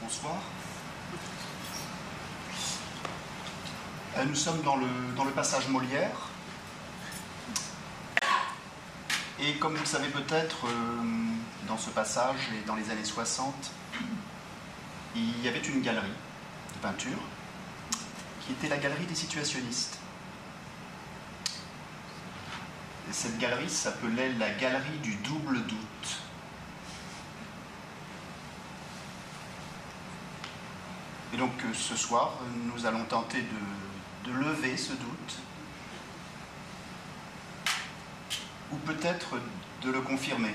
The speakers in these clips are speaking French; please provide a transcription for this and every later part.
Bonsoir. Nous sommes dans le passage Molière. Et comme vous le savez peut-être, dans ce passage et dans les années 60, il y avait une galerie de peinture qui était la galerie des situationnistes. Et cette galerie s'appelait la galerie du double doute. Et donc ce soir, nous allons tenter de lever ce doute, ou peut-être de le confirmer.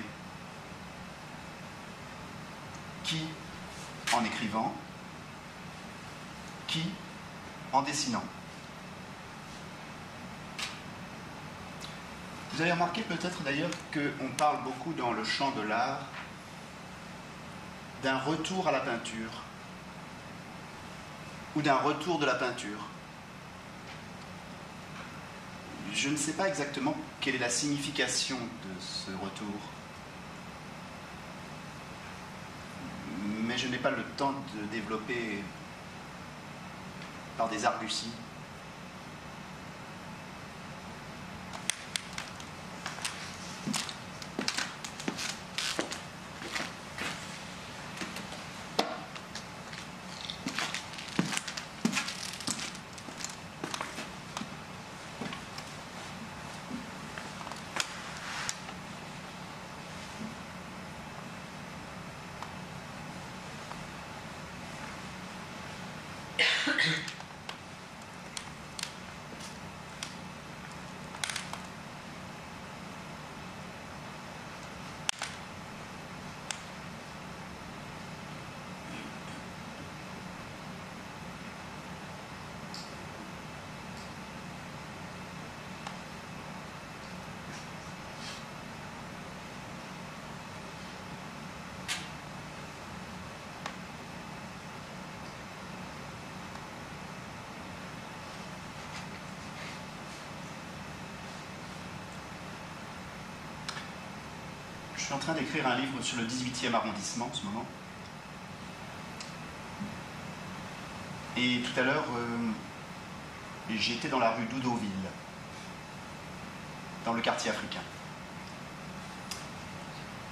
Qui en écrivant, qui en dessinant. Vous avez remarqué peut-être d'ailleurs qu'on parle beaucoup dans le champ de l'art d'un retour à la peinture, ou d'un retour de la peinture. Je ne sais pas exactement quelle est la signification de ce retour, mais je n'ai pas le temps de développer par des arguties. Je suis en train d'écrire un livre sur le 18e arrondissement en ce moment. Et tout à l'heure, j'étais dans la rue d'Oudoville, dans le quartier africain.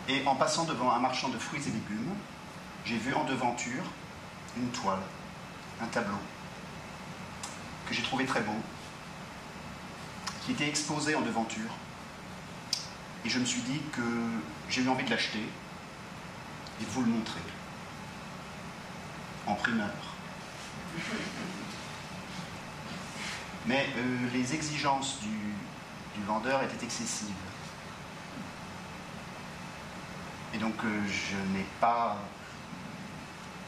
Et en passant devant un marchand de fruits et légumes, j'ai vu en devanture une toile, un tableau, que j'ai trouvé très beau, qui était exposé en devanture. Et je me suis dit que j'ai eu envie de l'acheter et de vous le montrer, en primeur. Mais les exigences du vendeur étaient excessives. Et donc je n'ai pas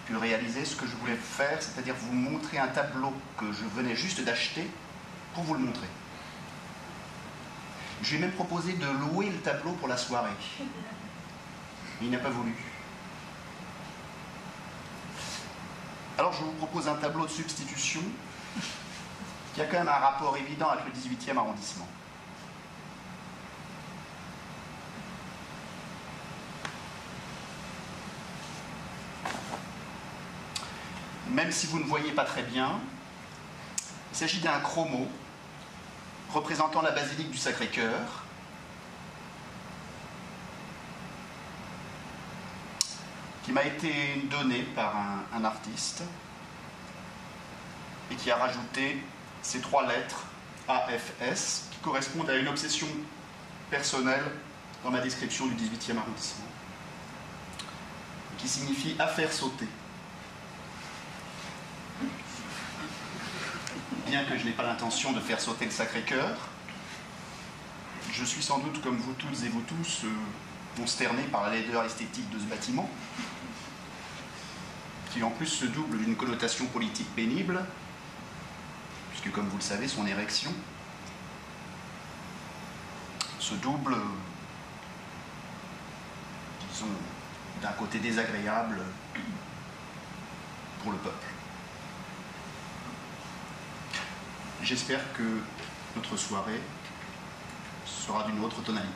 pu réaliser ce que je voulais faire, c'est-à-dire vous montrer un tableau que je venais juste d'acheter pour vous le montrer. Je lui ai même proposé de louer le tableau pour la soirée. Mais il n'a pas voulu. Alors je vous propose un tableau de substitution qui a quand même un rapport évident avec le 18e arrondissement. Même si vous ne voyez pas très bien, il s'agit d'un chromo représentant la basilique du Sacré-Cœur, qui m'a été donné par un artiste et qui a rajouté ces 3 lettres AFS qui correspondent à une obsession personnelle dans ma description du 18e arrondissement, qui signifie « à faire sauter ». Bien que je n'ai pas l'intention de faire sauter le Sacré-Cœur, je suis sans doute, comme vous toutes et vous tous, consterné par la laideur esthétique de ce bâtiment, qui en plus se double d'une connotation politique pénible, puisque comme vous le savez, son érection se double, disons, d'un côté désagréable pour le peuple. J'espère que notre soirée sera d'une autre tonalité.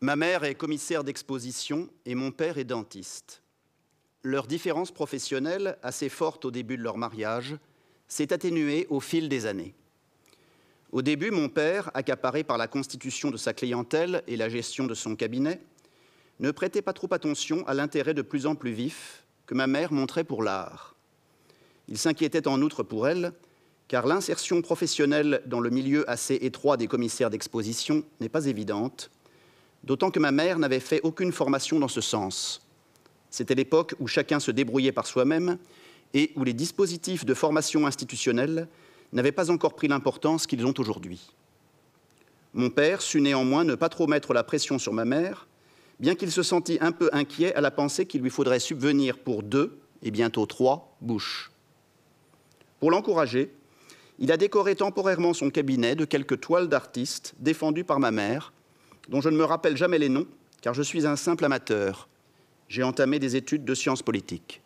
Ma mère est commissaire d'exposition et mon père est dentiste. Leur différence professionnelle, assez forte au début de leur mariage, s'est atténuée au fil des années. Au début, mon père, accaparé par la constitution de sa clientèle et la gestion de son cabinet, ne prêtait pas trop attention à l'intérêt de plus en plus vif que ma mère montrait pour l'art. Il s'inquiétait en outre pour elle, car l'insertion professionnelle dans le milieu assez étroit des commissaires d'exposition n'est pas évidente, d'autant que ma mère n'avait fait aucune formation dans ce sens. C'était l'époque où chacun se débrouillait par soi-même et où les dispositifs de formation institutionnelle n'avaient pas encore pris l'importance qu'ils ont aujourd'hui. Mon père sut néanmoins ne pas trop mettre la pression sur ma mère, bien qu'il se sentît un peu inquiet à la pensée qu'il lui faudrait subvenir pour 2, et bientôt 3, bouches. Pour l'encourager, il a décoré temporairement son cabinet de quelques toiles d'artistes défendues par ma mère, dont je ne me rappelle jamais les noms, car je suis un simple amateur. J'ai entamé des études de sciences politiques.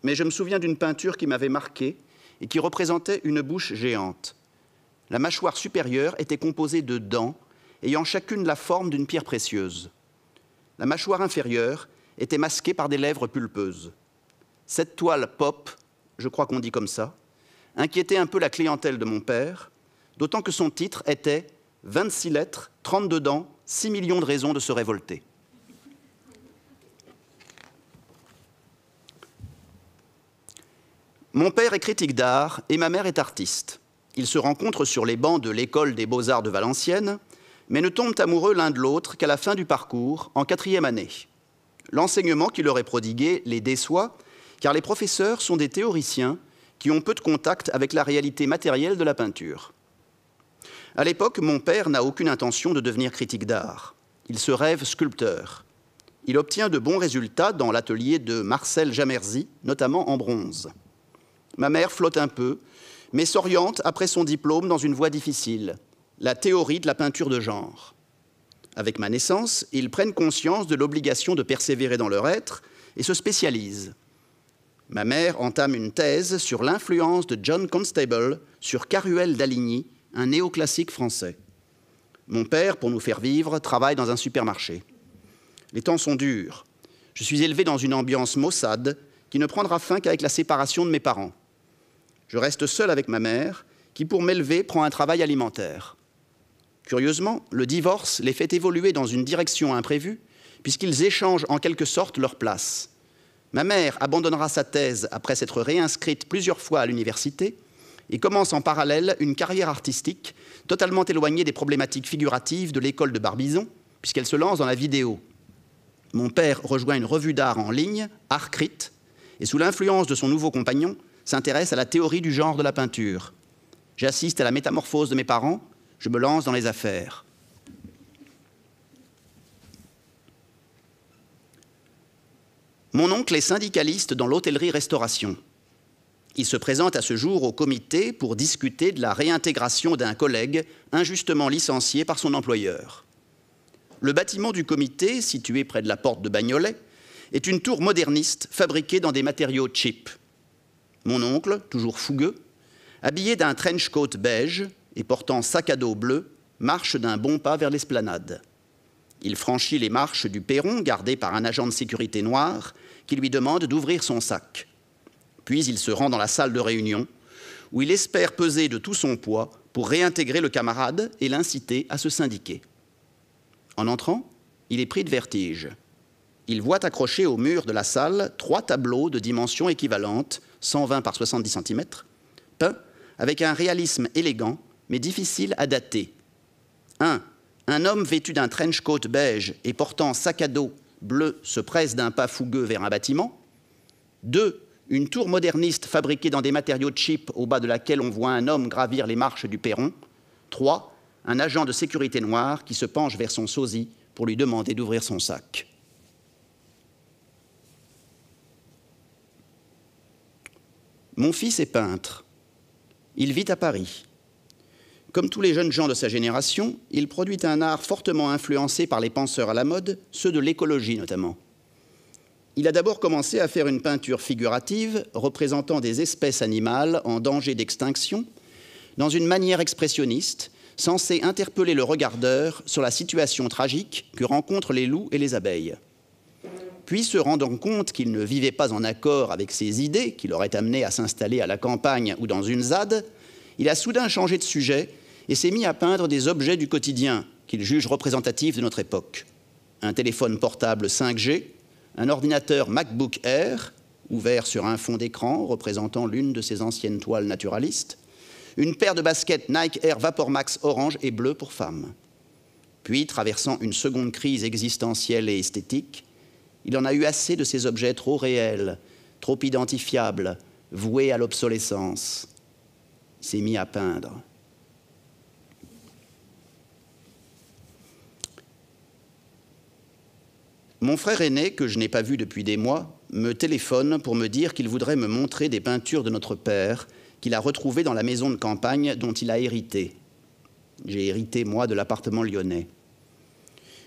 Mais je me souviens d'une peinture qui m'avait marqué et qui représentait une bouche géante. La mâchoire supérieure était composée de dents, ayant chacune la forme d'une pierre précieuse. La mâchoire inférieure était masquée par des lèvres pulpeuses. Cette toile pop, je crois qu'on dit comme ça, inquiétait un peu la clientèle de mon père, d'autant que son titre était « 26 lettres, 32 dents, 6 millions de raisons de se révolter ». Mon père est critique d'art et ma mère est artiste. Ils se rencontrent sur les bancs de l'école des Beaux-Arts de Valenciennes, mais ne tombent amoureux l'un de l'autre qu'à la fin du parcours, en 4e année. L'enseignement qui leur est prodigué les déçoit, car les professeurs sont des théoriciens qui ont peu de contact avec la réalité matérielle de la peinture. À l'époque, mon père n'a aucune intention de devenir critique d'art. Il se rêve sculpteur. Il obtient de bons résultats dans l'atelier de Marcel Jamerzy, notamment en bronze. Ma mère flotte un peu, mais s'oriente après son diplôme dans une voie difficile, la théorie de la peinture de genre. Avec ma naissance, ils prennent conscience de l'obligation de persévérer dans leur être et se spécialisent. Ma mère entame une thèse sur l'influence de John Constable sur Caruel d'Aligny, un néoclassique français. Mon père, pour nous faire vivre, travaille dans un supermarché. Les temps sont durs. Je suis élevé dans une ambiance maussade qui ne prendra fin qu'avec la séparation de mes parents. Je reste seul avec ma mère, qui, pour m'élever, prend un travail alimentaire. Curieusement, le divorce les fait évoluer dans une direction imprévue, puisqu'ils échangent en quelque sorte leur place. Ma mère abandonnera sa thèse après s'être réinscrite plusieurs fois à l'université et commence en parallèle une carrière artistique totalement éloignée des problématiques figuratives de l'école de Barbizon, puisqu'elle se lance dans la vidéo. Mon père rejoint une revue d'art en ligne, Artcrit, et sous l'influence de son nouveau compagnon, s'intéresse à la théorie du genre de la peinture. J'assiste à la métamorphose de mes parents, je me lance dans les affaires. Mon oncle est syndicaliste dans l'hôtellerie-restauration. Il se présente à ce jour au comité pour discuter de la réintégration d'un collègue injustement licencié par son employeur. Le bâtiment du comité, situé près de la porte de Bagnolet, est une tour moderniste fabriquée dans des matériaux cheap. Mon oncle, toujours fougueux, habillé d'un trench coat beige et portant sac à dos bleu, marche d'un bon pas vers l'esplanade. Il franchit les marches du perron gardé par un agent de sécurité noir qui lui demande d'ouvrir son sac. Puis il se rend dans la salle de réunion où il espère peser de tout son poids pour réintégrer le camarade et l'inciter à se syndiquer. En entrant, il est pris de vertige. Il voit accrochés au mur de la salle 3 tableaux de dimensions équivalentes, 120 par 70 cm, peints avec un réalisme élégant, mais difficile à dater. 1. Un homme vêtu d'un trench coat beige et portant sac à dos bleu se presse d'un pas fougueux vers un bâtiment. 2. une tour moderniste fabriquée dans des matériaux cheap au bas de laquelle on voit un homme gravir les marches du perron. 3. Un agent de sécurité noir qui se penche vers son sosie pour lui demander d'ouvrir son sac. Mon fils est peintre. Il vit à Paris. Comme tous les jeunes gens de sa génération, il produit un art fortement influencé par les penseurs à la mode, ceux de l'écologie notamment. Il a d'abord commencé à faire une peinture figurative représentant des espèces animales en danger d'extinction, dans une manière expressionniste, censée interpeller le regardeur sur la situation tragique que rencontrent les loups et les abeilles. Puis, se rendant compte qu'il ne vivait pas en accord avec ses idées, qui l'auraient amené à s'installer à la campagne ou dans une ZAD, il a soudain changé de sujet et s'est mis à peindre des objets du quotidien qu'il juge représentatifs de notre époque. Un téléphone portable 5G, un ordinateur MacBook Air, ouvert sur un fond d'écran représentant l'une de ses anciennes toiles naturalistes, une paire de baskets Nike Air VaporMax orange et bleu pour femmes. Puis, traversant une seconde crise existentielle et esthétique, il en a eu assez de ces objets trop réels, trop identifiables, voués à l'obsolescence. Il s'est mis à peindre. Mon frère aîné, que je n'ai pas vu depuis des mois, me téléphone pour me dire qu'il voudrait me montrer des peintures de notre père qu'il a retrouvées dans la maison de campagne dont il a hérité. J'ai hérité, moi, de l'appartement lyonnais.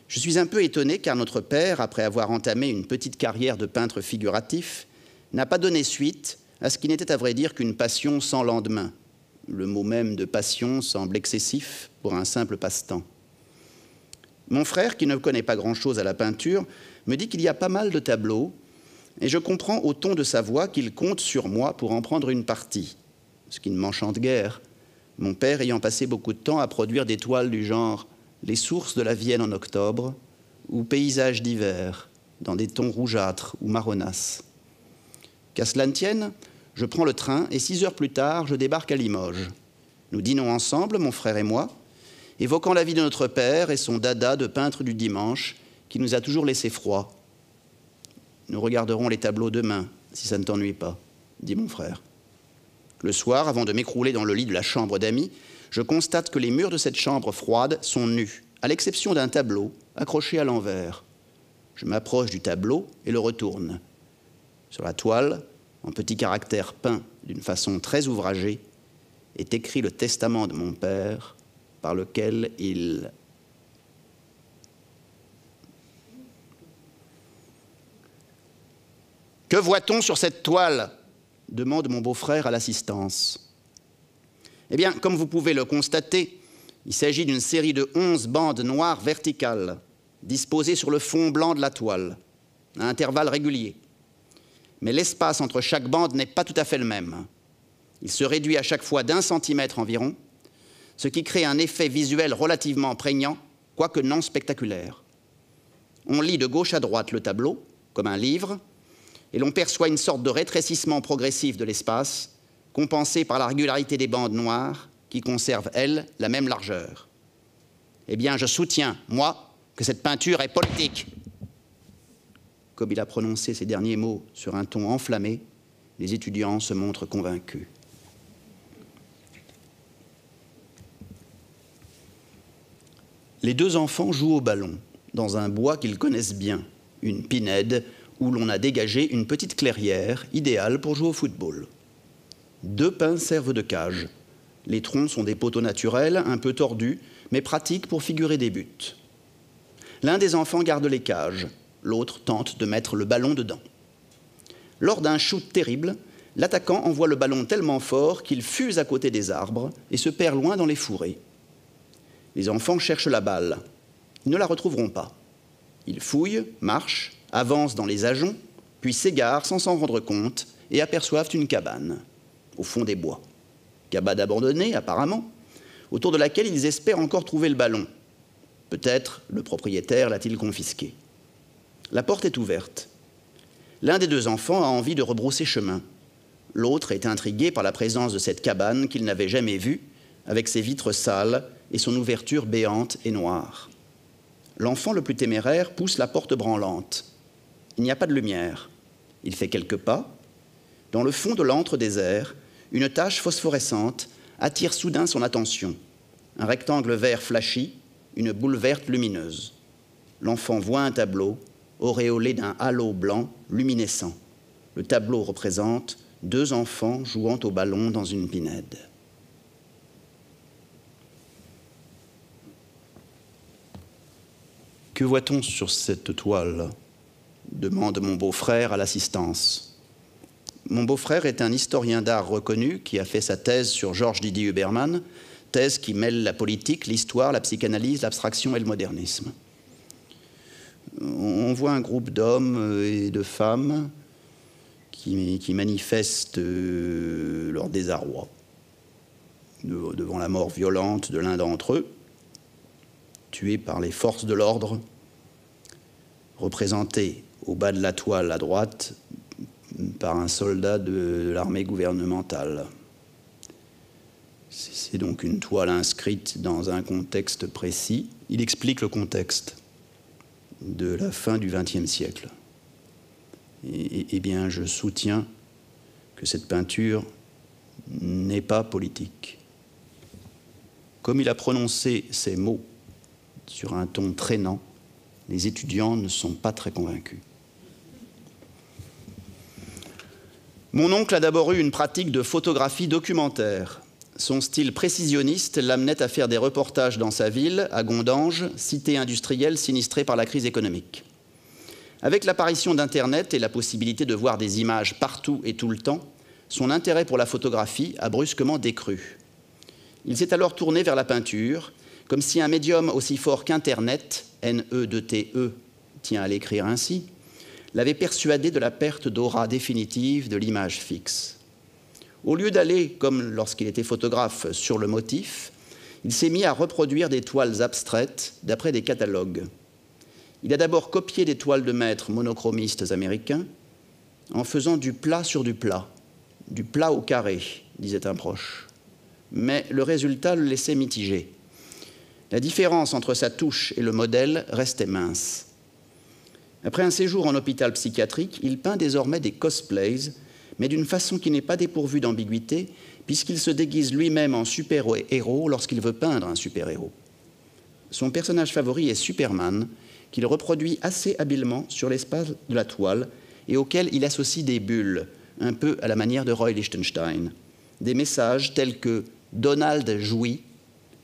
Je suis un peu étonné car notre père, après avoir entamé une petite carrière de peintre figuratif, n'a pas donné suite à ce qui n'était à vrai dire qu'une passion sans lendemain. Le mot même de passion semble excessif pour un simple passe-temps. Mon frère, qui ne connaît pas grand-chose à la peinture, me dit qu'il y a pas mal de tableaux, et je comprends au ton de sa voix qu'il compte sur moi pour en prendre une partie, ce qui ne m'enchante guère, mon père ayant passé beaucoup de temps à produire des toiles du genre « Les sources de la Vienne en octobre » ou « Paysages d'hiver » dans des tons rougeâtres ou marronasses. Qu'à cela ne tienne, je prends le train et 6 heures plus tard, je débarque à Limoges. Nous dînons ensemble, mon frère et moi, évoquant la vie de notre père et son dada de peintre du dimanche qui nous a toujours laissé froid. Nous regarderons les tableaux demain, si ça ne t'ennuie pas, dit mon frère. Le soir, avant de m'écrouler dans le lit de la chambre d'amis, je constate que les murs de cette chambre froide sont nus, à l'exception d'un tableau accroché à l'envers. Je m'approche du tableau et le retourne. Sur la toile, en petits caractères peints d'une façon très ouvragée, est écrit le testament de mon père, par lequel il... « Que voit-on sur cette toile ?» demande mon beau-frère à l'assistance. Eh bien, comme vous pouvez le constater, il s'agit d'une série de 11 bandes noires verticales, disposées sur le fond blanc de la toile, à intervalles réguliers. Mais l'espace entre chaque bande n'est pas tout à fait le même. Il se réduit à chaque fois d'1 centimètre environ, ce qui crée un effet visuel relativement prégnant, quoique non spectaculaire. On lit de gauche à droite le tableau, comme un livre, et l'on perçoit une sorte de rétrécissement progressif de l'espace, compensé par la régularité des bandes noires, qui conservent, elles, la même largeur. Eh bien, je soutiens, moi, que cette peinture est politique. Comme il a prononcé ces derniers mots sur un ton enflammé, les étudiants se montrent convaincus. Les 2 enfants jouent au ballon, dans un bois qu'ils connaissent bien, une pinède où l'on a dégagé une petite clairière idéale pour jouer au football. 2 pins servent de cage. Les troncs sont des poteaux naturels, un peu tordus, mais pratiques pour figurer des buts. L'un des enfants garde les cages, l'autre tente de mettre le ballon dedans. Lors d'un shoot terrible, l'attaquant envoie le ballon tellement fort qu'il fuse à côté des arbres et se perd loin dans les fourrés. Les enfants cherchent la balle. Ils ne la retrouveront pas. Ils fouillent, marchent, avancent dans les ajoncs, puis s'égarent sans s'en rendre compte et aperçoivent une cabane, au fond des bois. Cabane abandonnée, apparemment, autour de laquelle ils espèrent encore trouver le ballon. Peut-être le propriétaire l'a-t-il confisqué. La porte est ouverte. L'un des 2 enfants a envie de rebrousser chemin. L'autre est intrigué par la présence de cette cabane qu'il n'avait jamais vue, avec ses vitres sales et son ouverture béante et noire. L'enfant le plus téméraire pousse la porte branlante. Il n'y a pas de lumière. Il fait quelques pas, Dans le fond de l'antre désert, une tache phosphorescente attire soudain son attention. Un rectangle vert flashy, une boule verte lumineuse. L'enfant voit un tableau auréolé d'un halo blanc luminescent. Le tableau représente 2 enfants jouant au ballon dans une pinède. Que voit-on sur cette toile ? Demande mon beau-frère à l'assistance. Mon beau-frère est un historien d'art reconnu qui a fait sa thèse sur Georges Didier Huberman, thèse qui mêle la politique, l'histoire, la psychanalyse, l'abstraction et le modernisme. On voit un groupe d'hommes et de femmes qui manifestent leur désarroi devant la mort violente de l'un d'entre eux, tué par les forces de l'ordre, représenté au bas de la toile à droite par un soldat de l'armée gouvernementale. C'est donc une toile inscrite dans un contexte précis. Il explique le contexte de la fin du XXe siècle. Eh bien, je soutiens que cette peinture n'est pas politique. Comme il a prononcé ces mots sur un ton traînant, les étudiants ne sont pas très convaincus. Mon oncle a d'abord eu une pratique de photographie documentaire. Son style précisionniste l'amenait à faire des reportages dans sa ville, à Gondange, cité industrielle sinistrée par la crise économique. Avec l'apparition d'Internet et la possibilité de voir des images partout et tout le temps, son intérêt pour la photographie a brusquement décru. Il s'est alors tourné vers la peinture, comme si un médium aussi fort qu'Internet, N-E-2-T-E, tient à l'écrire ainsi, l'avait persuadé de la perte d'aura définitive de l'image fixe. Au lieu d'aller, comme lorsqu'il était photographe, sur le motif, il s'est mis à reproduire des toiles abstraites d'après des catalogues. Il a d'abord copié des toiles de maîtres monochromistes américains en faisant du plat sur du plat au carré, disait un proche. Mais le résultat le laissait mitigé. La différence entre sa touche et le modèle restait mince. Après un séjour en hôpital psychiatrique, il peint désormais des cosplays, mais d'une façon qui n'est pas dépourvue d'ambiguïté, puisqu'il se déguise lui-même en super-héros lorsqu'il veut peindre un super-héros. Son personnage favori est Superman, qu'il reproduit assez habilement sur l'espace de la toile et auquel il associe des bulles, un peu à la manière de Roy Lichtenstein. Des messages tels que « Donald jouit »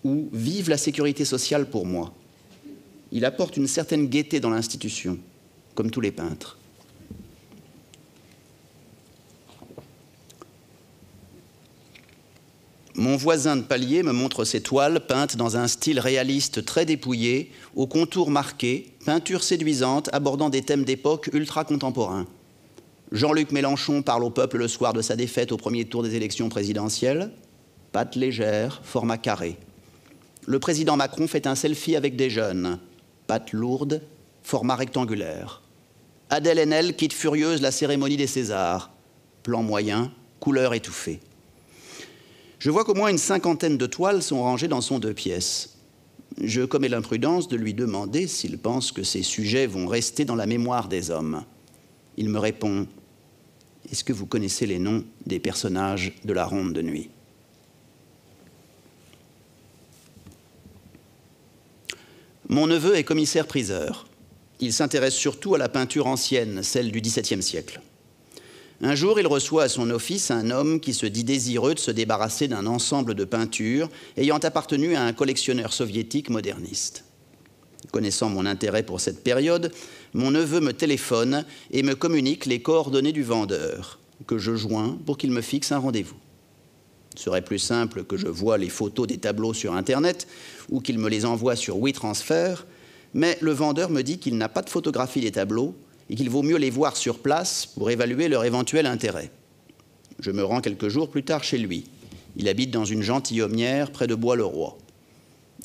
ou « Vive la sécurité sociale pour moi ». Il apporte une certaine gaieté dans l'institution, comme tous les peintres. Mon voisin de palier me montre ses toiles peintes dans un style réaliste très dépouillé, aux contours marqués, peinture séduisante abordant des thèmes d'époque ultra-contemporains. Jean-Luc Mélenchon parle au peuple le soir de sa défaite au premier tour des élections présidentielles. Patte légère, format carré. Le président Macron fait un selfie avec des jeunes. Patte lourde, format rectangulaire. Adèle Haenel quitte furieuse la cérémonie des Césars. Plan moyen, couleur étouffée. Je vois qu'au moins une 50aine de toiles sont rangées dans son 2 pièces. Je commets l'imprudence de lui demander s'il pense que ces sujets vont rester dans la mémoire des hommes. Il me répond « Est-ce que vous connaissez les noms des personnages de la ronde de nuit ?» Mon neveu est commissaire-priseur. Il s'intéresse surtout à la peinture ancienne, celle du XVIIe siècle. Un jour, il reçoit à son office un homme qui se dit désireux de se débarrasser d'un ensemble de peintures ayant appartenu à un collectionneur soviétique moderniste. Connaissant mon intérêt pour cette période, mon neveu me téléphone et me communique les coordonnées du vendeur, que je joins pour qu'il me fixe un rendez-vous. Il serait plus simple que je voie les photos des tableaux sur Internet ou qu'il me les envoie sur WeTransfer, mais le vendeur me dit qu'il n'a pas de photographie des tableaux et qu'il vaut mieux les voir sur place pour évaluer leur éventuel intérêt. Je me rends quelques jours plus tard chez lui. Il habite dans une gentilhommière près de Bois-le-Roi.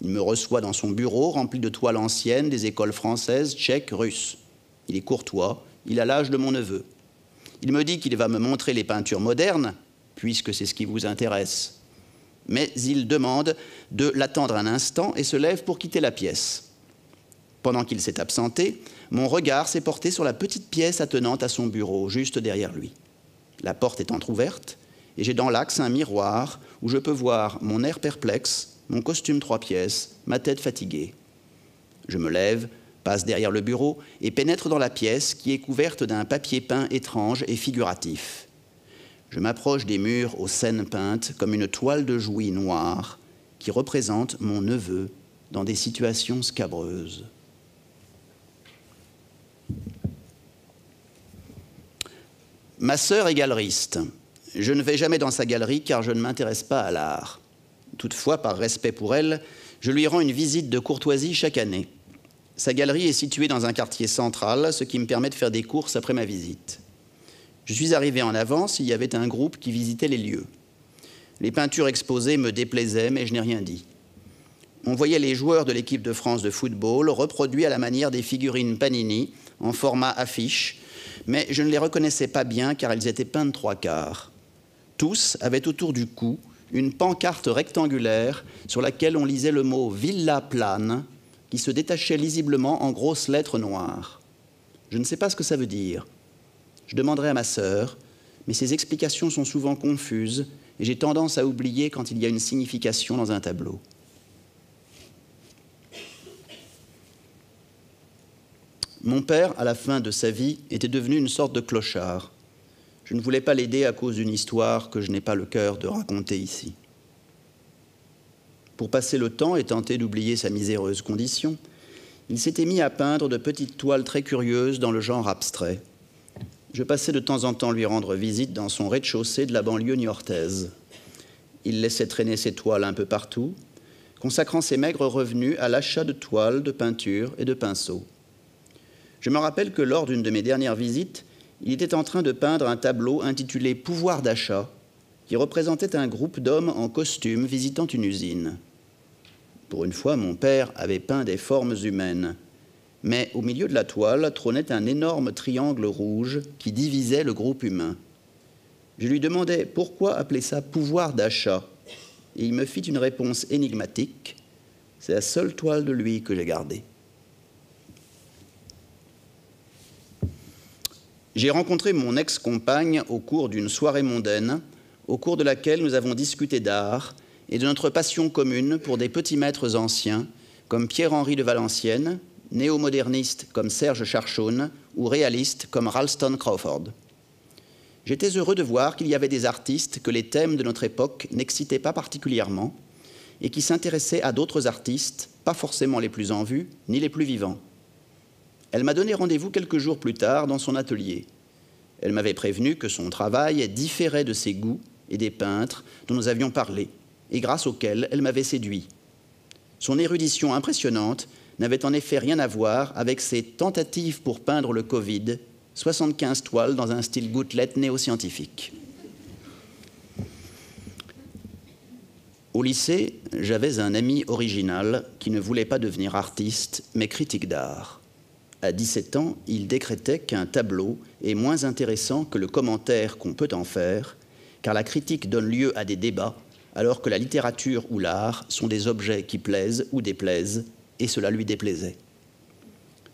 Il me reçoit dans son bureau rempli de toiles anciennes des écoles françaises, tchèques, russes. Il est courtois, il a l'âge de mon neveu. Il me dit qu'il va me montrer les peintures modernes, puisque c'est ce qui vous intéresse. Mais il demande de l'attendre un instant et se lève pour quitter la pièce. Pendant qu'il s'est absenté, mon regard s'est porté sur la petite pièce attenante à son bureau, juste derrière lui. la porte est entr'ouverte, et j'ai dans l'axe un miroir où je peux voir mon air perplexe, mon costume 3 pièces, ma tête fatiguée. Je me lève, passe derrière le bureau et pénètre dans la pièce qui est couverte d'un papier peint étrange et figuratif. Je m'approche des murs aux scènes peintes comme une toile de Jouy noire qui représente mon neveu dans des situations scabreuses. Ma sœur est galeriste. Je ne vais jamais dans sa galerie car je ne m'intéresse pas à l'art. Toutefois, par respect pour elle, je lui rends une visite de courtoisie chaque année. Sa galerie est située dans un quartier central, ce qui me permet de faire des courses après ma visite. Je suis arrivé en avance, il y avait un groupe qui visitait les lieux. Les peintures exposées me déplaisaient, mais je n'ai rien dit. On voyait les joueurs de l'équipe de France de football reproduits à la manière des figurines Panini, en format affiche, mais je ne les reconnaissais pas bien car elles étaient peintes 3/4. Tous avaient autour du cou une pancarte rectangulaire sur laquelle on lisait le mot « Villa Plane » qui se détachait lisiblement en grosses lettres noires. Je ne sais pas ce que ça veut dire. Je demanderai à ma sœur, mais ses explications sont souvent confuses et j'ai tendance à oublier quand il y a une signification dans un tableau. Mon père, à la fin de sa vie, était devenu une sorte de clochard. Je ne voulais pas l'aider à cause d'une histoire que je n'ai pas le cœur de raconter ici. Pour passer le temps et tenter d'oublier sa miséreuse condition, il s'était mis à peindre de petites toiles très curieuses dans le genre abstrait. Je passais de temps en temps lui rendre visite dans son rez-de-chaussée de la banlieue niortaise. Il laissait traîner ses toiles un peu partout, consacrant ses maigres revenus à l'achat de toiles, de peintures et de pinceaux. Je me rappelle que lors d'une de mes dernières visites, il était en train de peindre un tableau intitulé « Pouvoir d'achat » qui représentait un groupe d'hommes en costume visitant une usine. Pour une fois, mon père avait peint des formes humaines. Mais au milieu de la toile trônait un énorme triangle rouge qui divisait le groupe humain. Je lui demandais pourquoi appeler ça « pouvoir d'achat » et il me fit une réponse énigmatique. C'est la seule toile de lui que j'ai gardée. J'ai rencontré mon ex-compagne au cours d'une soirée mondaine, au cours de laquelle nous avons discuté d'art et de notre passion commune pour des petits maîtres anciens comme Pierre-Henri de Valenciennes, néo-moderniste comme Serge Charchaune ou réaliste comme Ralston Crawford. J'étais heureux de voir qu'il y avait des artistes que les thèmes de notre époque n'excitaient pas particulièrement et qui s'intéressaient à d'autres artistes, pas forcément les plus en vue ni les plus vivants. Elle m'a donné rendez-vous quelques jours plus tard dans son atelier. Elle m'avait prévenu que son travail différait de ses goûts et des peintres dont nous avions parlé, et grâce auxquels elle m'avait séduit. Son érudition impressionnante n'avait en effet rien à voir avec ses tentatives pour peindre le Covid, 75 toiles dans un style gouttelette néo-scientifique. Au lycée, j'avais un ami original qui ne voulait pas devenir artiste, mais critique d'art. À 17 ans, il décrétait qu'un tableau est moins intéressant que le commentaire qu'on peut en faire, car la critique donne lieu à des débats, alors que la littérature ou l'art sont des objets qui plaisent ou déplaisent, et cela lui déplaisait.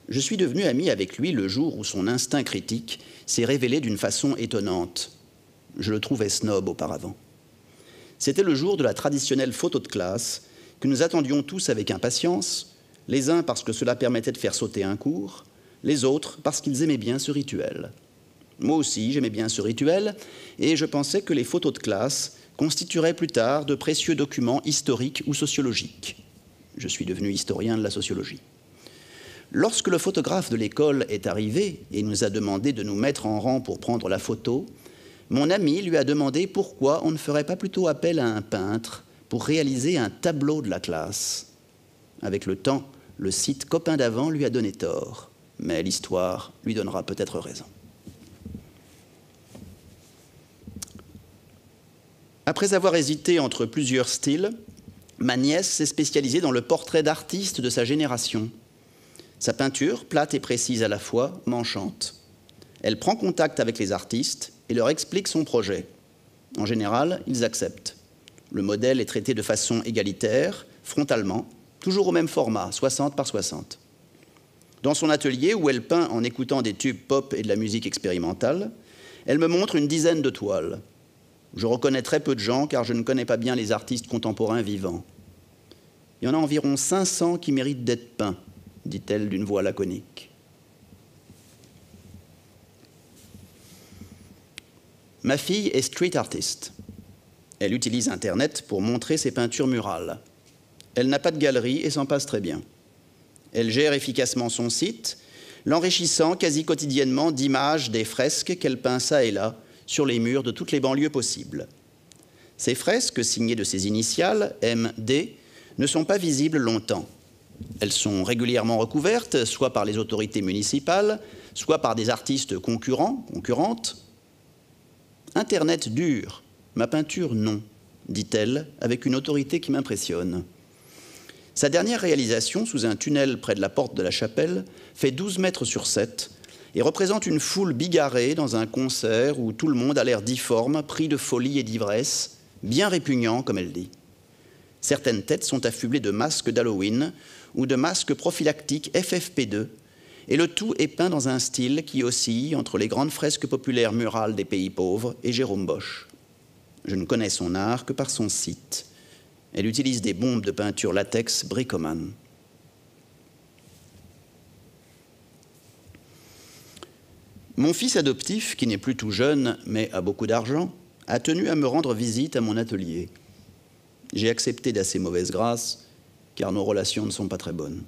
Je suis devenu ami avec lui le jour où son instinct critique s'est révélé d'une façon étonnante. Je le trouvais snob auparavant. C'était le jour de la traditionnelle photo de classe que nous attendions tous avec impatience, les uns parce que cela permettait de faire sauter un cours, les autres parce qu'ils aimaient bien ce rituel. Moi aussi, j'aimais bien ce rituel, et je pensais que les photos de classe constitueraient plus tard de précieux documents historiques ou sociologiques. Je suis devenu historien de la sociologie. Lorsque le photographe de l'école est arrivé et nous a demandé de nous mettre en rang pour prendre la photo, mon ami lui a demandé pourquoi on ne ferait pas plutôt appel à un peintre pour réaliser un tableau de la classe. Avec le temps, le site Copain d'avant lui a donné tort, mais l'histoire lui donnera peut-être raison. Après avoir hésité entre plusieurs styles, ma nièce s'est spécialisée dans le portrait d'artistes de sa génération. Sa peinture, plate et précise à la fois, m'enchante. Elle prend contact avec les artistes et leur explique son projet. En général, ils acceptent. Le modèle est traité de façon égalitaire, frontalement, toujours au même format, 60 par 60. Dans son atelier, où elle peint en écoutant des tubes pop et de la musique expérimentale, Elle me montre une dizaine de toiles. Je reconnais très peu de gens car je ne connais pas bien les artistes contemporains vivants. Il y en a environ 500 qui méritent d'être peints, dit-elle d'une voix laconique. Ma fille est street artist. Elle utilise Internet pour montrer ses peintures murales. Elle n'a pas de galerie et s'en passe très bien. Elle gère efficacement son site, l'enrichissant quasi quotidiennement d'images des fresques qu'elle peint çà et là sur les murs de toutes les banlieues possibles. Ces fresques, signées de ses initiales, M.D., ne sont pas visibles longtemps. Elles sont régulièrement recouvertes, soit par les autorités municipales, soit par des artistes concurrentes. Internet dure, ma peinture non, dit-elle, avec une autorité qui m'impressionne. Sa dernière réalisation, sous un tunnel près de la porte de la chapelle, fait 12 mètres sur 7 et représente une foule bigarrée dans un concert où tout le monde a l'air difforme, pris de folie et d'ivresse, bien répugnant, comme elle dit. Certaines têtes sont affublées de masques d'Halloween ou de masques prophylactiques FFP2, et le tout est peint dans un style qui oscille entre les grandes fresques populaires murales des pays pauvres et Jérôme Bosch. Je ne connais son art que par son site. Elle utilise des bombes de peinture latex Bricoman. Mon fils adoptif, qui n'est plus tout jeune, mais a beaucoup d'argent, a tenu à me rendre visite à mon atelier. J'ai accepté d'assez mauvaise grâce, car nos relations ne sont pas très bonnes.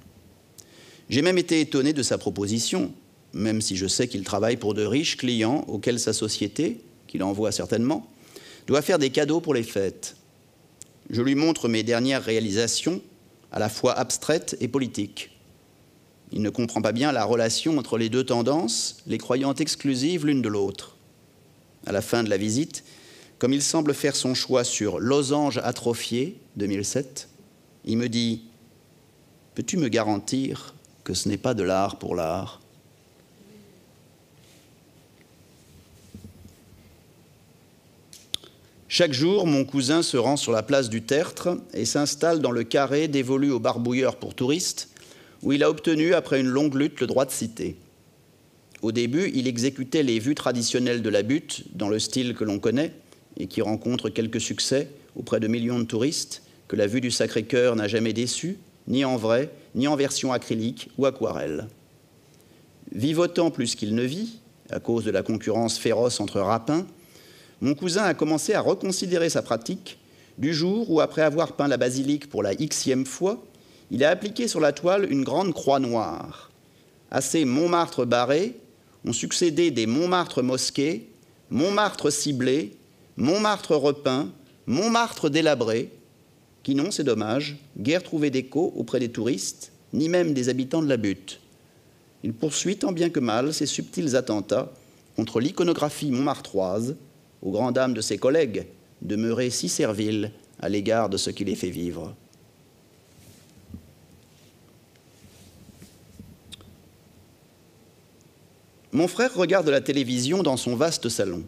J'ai même été étonné de sa proposition, même si je sais qu'il travaille pour de riches clients auxquels sa société, qu'il envoie certainement, doit faire des cadeaux pour les fêtes. Je lui montre mes dernières réalisations, à la fois abstraites et politiques. Il ne comprend pas bien la relation entre les deux tendances, les croyant exclusives l'une de l'autre. À la fin de la visite, comme il semble faire son choix sur Losange atrophié, 2007, il me dit « Peux-tu me garantir que ce n'est pas de l'art pour l'art ?» Chaque jour, mon cousin se rend sur la place du Tertre et s'installe dans le carré dévolu aux barbouilleurs pour touristes, où il a obtenu, après une longue lutte, le droit de citer. Au début, il exécutait les vues traditionnelles de la butte, dans le style que l'on connaît, et qui rencontre quelques succès auprès de millions de touristes, que la vue du Sacré-Cœur n'a jamais déçu, ni en vrai, ni en version acrylique ou aquarelle. Vivotant plus qu'il ne vit, à cause de la concurrence féroce entre rapins, mon cousin a commencé à reconsidérer sa pratique du jour où, après avoir peint la basilique pour la Xème fois, il a appliqué sur la toile une grande croix noire. À ces Montmartre barrés ont succédé des Montmartre mosquées, Montmartre ciblés, Montmartre repeints, Montmartre délabrés, qui n'ont, c'est dommage, guère trouvé d'écho auprès des touristes, ni même des habitants de la butte. Il poursuit tant bien que mal ses subtils attentats contre l'iconographie montmartroise, aux grandes dames de ses collègues, demeurés si serviles à l'égard de ce qui les fait vivre. Mon frère regarde la télévision dans son vaste salon.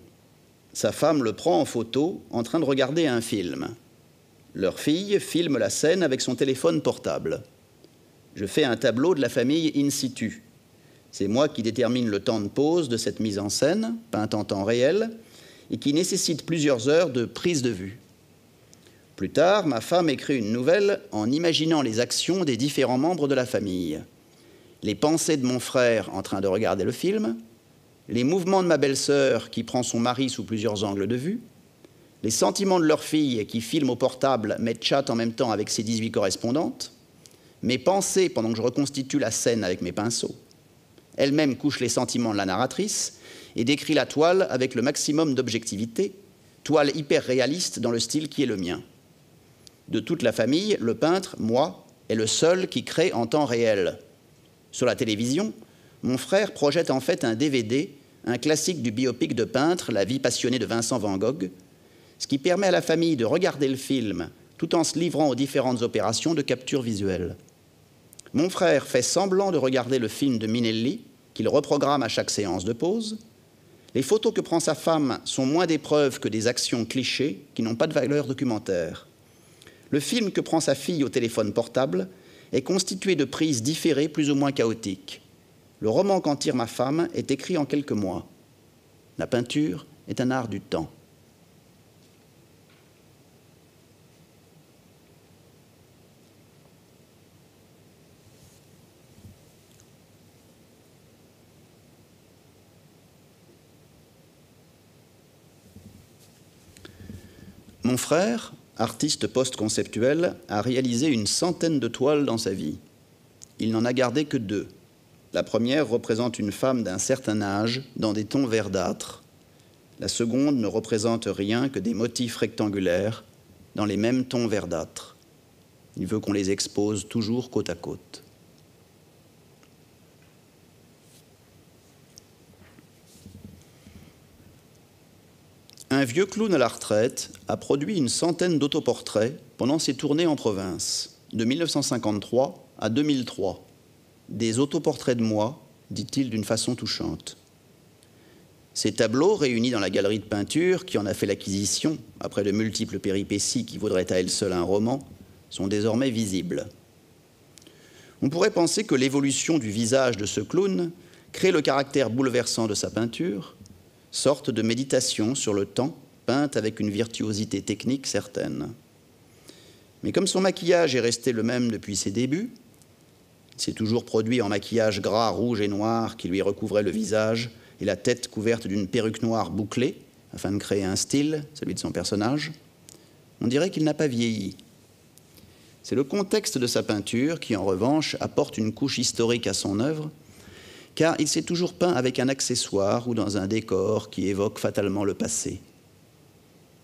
Sa femme le prend en photo en train de regarder un film. Leur fille filme la scène avec son téléphone portable. Je fais un tableau de la famille in situ. C'est moi qui détermine le temps de pause de cette mise en scène, peinte en temps réel, et qui nécessite plusieurs heures de prise de vue. Plus tard, ma femme écrit une nouvelle en imaginant les actions des différents membres de la famille. Les pensées de mon frère en train de regarder le film, les mouvements de ma belle-sœur qui prend son mari sous plusieurs angles de vue, les sentiments de leur fille qui filme au portable mais chatte en même temps avec ses 18 correspondantes, mes pensées pendant que je reconstitue la scène avec mes pinceaux. Elle-même couche les sentiments de la narratrice et décrit la toile avec le maximum d'objectivité, toile hyper réaliste dans le style qui est le mien. De toute la famille, le peintre, moi, est le seul qui crée en temps réel. Sur la télévision, mon frère projette en fait un DVD, un classique du biopic de peintre, La vie passionnée de Vincent van Gogh, ce qui permet à la famille de regarder le film tout en se livrant aux différentes opérations de capture visuelle. Mon frère fait semblant de regarder le film de Minelli, qu'il reprogramme à chaque séance de pause. Les photos que prend sa femme sont moins des preuves que des actions clichés qui n'ont pas de valeur documentaire. Le film que prend sa fille au téléphone portable est constitué de prises différées plus ou moins chaotiques. Le roman qu'en tire ma femme est écrit en quelques mois. La peinture est un art du temps. Mon frère, artiste post-conceptuel, a réalisé une centaine de toiles dans sa vie. Il n'en a gardé que 2. La première représente une femme d'un certain âge dans des tons verdâtres. La seconde ne représente rien que des motifs rectangulaires dans les mêmes tons verdâtres. Il veut qu'on les expose toujours côte à côte. Un vieux clown à la retraite a produit une centaine d'autoportraits pendant ses tournées en province, de 1953 à 2003. Des autoportraits de moi, dit-il d'une façon touchante. Ces tableaux, réunis dans la galerie de peinture qui en a fait l'acquisition, après de multiples péripéties qui vaudraient à elles seules un roman, sont désormais visibles. On pourrait penser que l'évolution du visage de ce clown crée le caractère bouleversant de sa peinture, sorte de méditation sur le temps, peinte avec une virtuosité technique certaine. Mais comme son maquillage est resté le même depuis ses débuts, il s'est toujours produit en maquillage gras, rouge et noir qui lui recouvrait le visage et la tête couverte d'une perruque noire bouclée, afin de créer un style, celui de son personnage, on dirait qu'il n'a pas vieilli. C'est le contexte de sa peinture qui, en revanche, apporte une couche historique à son œuvre, car il s'est toujours peint avec un accessoire ou dans un décor qui évoque fatalement le passé.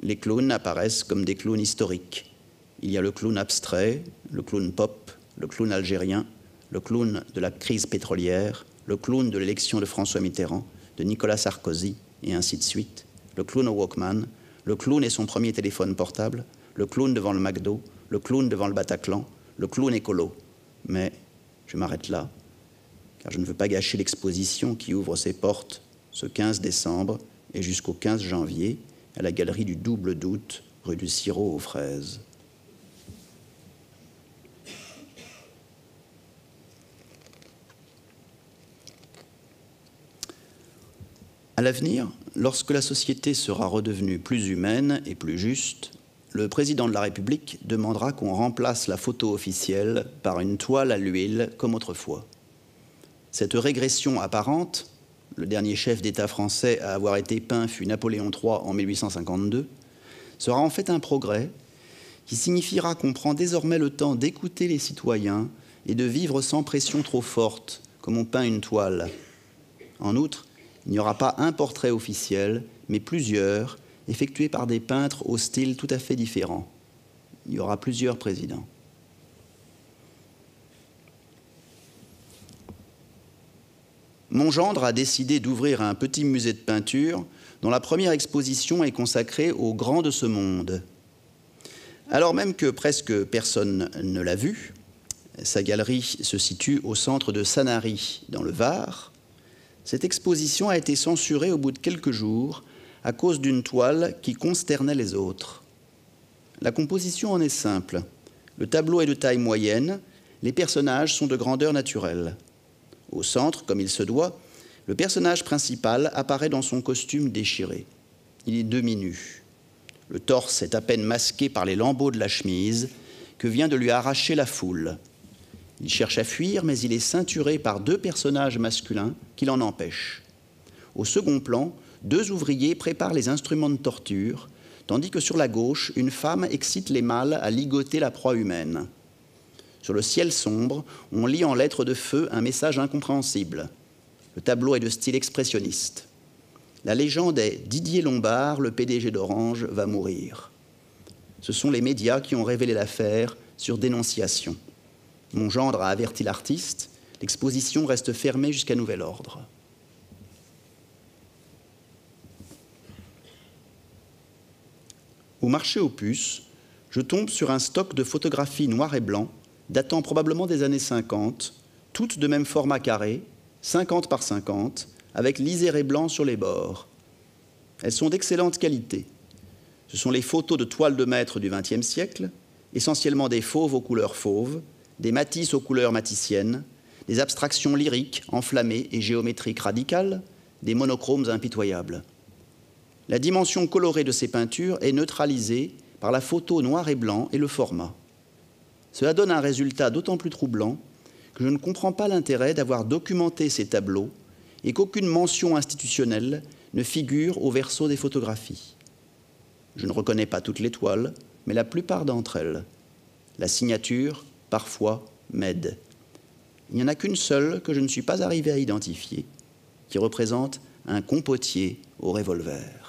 Les clowns apparaissent comme des clowns historiques. Il y a le clown abstrait, le clown pop, le clown algérien, le clown de la crise pétrolière, le clown de l'élection de François Mitterrand, de Nicolas Sarkozy, et ainsi de suite, le clown au Walkman, le clown et son premier téléphone portable, le clown devant le McDo, le clown devant le Bataclan, le clown écolo. Mais je m'arrête là, car je ne veux pas gâcher l'exposition qui ouvre ses portes ce 15 décembre et jusqu'au 15 janvier à la galerie du Double Doute, rue du Sirop aux Fraises. À l'avenir, lorsque la société sera redevenue plus humaine et plus juste, le président de la République demandera qu'on remplace la photo officielle par une toile à l'huile comme autrefois. Cette régression apparente, le dernier chef d'État français à avoir été peint fut Napoléon III en 1852, sera en fait un progrès qui signifiera qu'on prend désormais le temps d'écouter les citoyens et de vivre sans pression trop forte, comme on peint une toile. En outre, il n'y aura pas un portrait officiel, mais plusieurs, effectués par des peintres au style tout à fait différent. Il y aura plusieurs présidents. Mon gendre a décidé d'ouvrir un petit musée de peinture dont la première exposition est consacrée aux grands de ce monde. Alors même que presque personne ne l'a vu, sa galerie se situe au centre de Sanary, dans le Var. Cette exposition a été censurée au bout de quelques jours à cause d'une toile qui consternait les autres. La composition en est simple. Le tableau est de taille moyenne, les personnages sont de grandeur naturelle. Au centre, comme il se doit, le personnage principal apparaît dans son costume déchiré. Il est demi-nu. Le torse est à peine masqué par les lambeaux de la chemise que vient de lui arracher la foule. Il cherche à fuir, mais il est ceinturé par 2 personnages masculins qui l'en empêchent. Au second plan, 2 ouvriers préparent les instruments de torture, tandis que sur la gauche, une femme excite les mâles à ligoter la proie humaine. Sur le ciel sombre, on lit en lettres de feu un message incompréhensible. Le tableau est de style expressionniste. La légende est « Didier Lombard, le PDG d'Orange, va mourir ». Ce sont les médias qui ont révélé l'affaire sur dénonciation. Mon gendre a averti l'artiste, l'exposition reste fermée jusqu'à nouvel ordre. Au marché aux puces, je tombe sur un stock de photographies noir et blanc datant probablement des années 50, toutes de même format carré, 50 par 50, avec liséré blanc sur les bords. Elles sont d'excellente qualité. Ce sont les photos de toiles de maître du XXe siècle, essentiellement des fauves aux couleurs fauves, des matisses aux couleurs maticiennes, des abstractions lyriques, enflammées et géométriques radicales, des monochromes impitoyables. la dimension colorée de ces peintures est neutralisée par la photo noir et blanc et le format. Cela donne un résultat d'autant plus troublant que je ne comprends pas l'intérêt d'avoir documenté ces tableaux et qu'aucune mention institutionnelle ne figure au verso des photographies. Je ne reconnais pas toutes les toiles, mais la plupart d'entre elles. La signature, parfois, m'aide. Il n'y en a qu'une seule que je ne suis pas arrivé à identifier, qui représente un compotier au revolver.